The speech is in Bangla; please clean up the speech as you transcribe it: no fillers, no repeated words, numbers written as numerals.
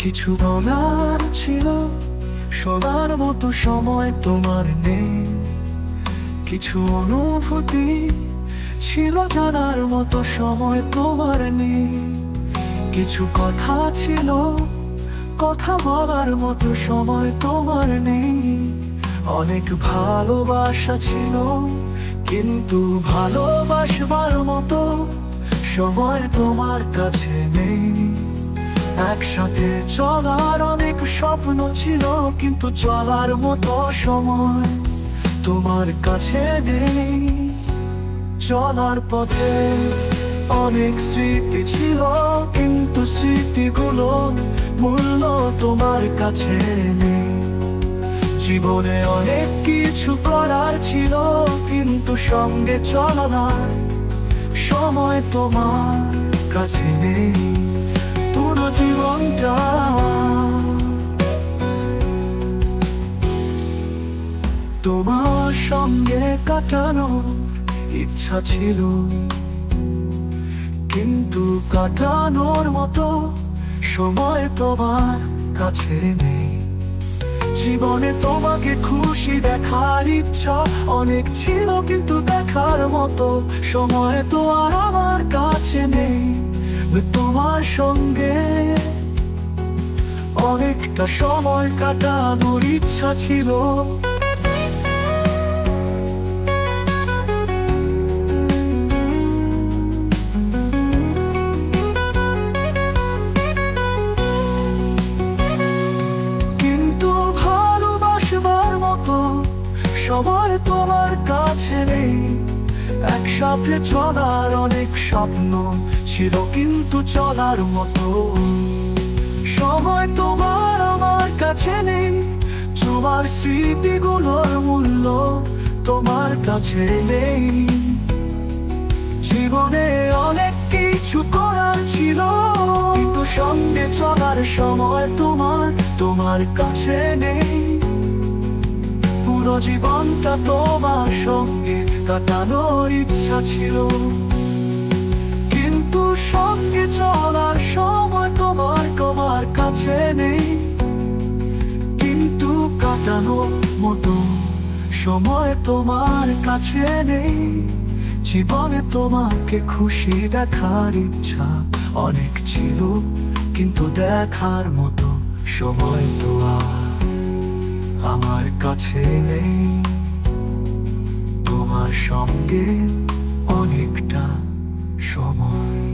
কিছু বলার ছিল, শোনার মতো সময় তোমার নেই। কিছু অনুভূতি ছিল, জানার মতো সময় তোমার নেই। কিছু কথা ছিল, কথা বলার মতো সময় তোমার নেই। অনেক ভালোবাসা ছিল, কিন্তু ভালোবাসবার মতো সময় তোমার কাছে নেই। একসাথে চলার অনেক স্বপ্ন ছিল, কিন্তু চলার মতো সময় তোমার কাছে নেই। চলার পথে অনেক স্মৃতি ছিল, কিন্তু স্মৃতিগুলোর মূল্য তোমার কাছে নেই। জীবনে অনেক কিছু করার ছিল, কিন্তু সঙ্গে চলার সময় তোমার কাছে নেই। পুরো জীবনটা তোমার সঙ্গে কাটানোর ইচ্ছা ছিল, কিন্তু কাটানোর মতো সময় তোমার কাছে নেই। জীবনে তোমাকে খুশি দেখার ইচ্ছা অনেক ছিল, কিন্তু দেখার মতো সময় তো আর আমার কাছে নেই। তোমার সঙ্গে অনেকটা সময় কাটানোর ইচ্ছা ছিল, কিন্তু ভালোবাসবার মতো সময় তোমার কাছে নেই। একসাথে চলার অনেক স্বপ্ন ছিল, কিন্তু চলার মতো সময় তোমার আমার কাছে নেই। তোমার স্মৃতিগুলোর মূল্য তোমার কাছে নেই। জীবনে অনেক কিছু করার ছিল, কিন্তু সঙ্গে চলার সময় তোমার কাছে নেই। পুরো জীবনটা তোমার সঙ্গে কাটানোর ইচ্ছা ছিল, কিন্তু সঙ্গে চলার সময় তোমার কাছে নেই। কিন্তু কাটানোর মতো সময় তোমার কাছে নেই। জীবনে তোমাকে খুশি দেখার ইচ্ছা অনেক ছিল, কিন্তু দেখার মতো সময় তো আর আমার কাছে নেই। তোমার সঙ্গে অনেকটা সময়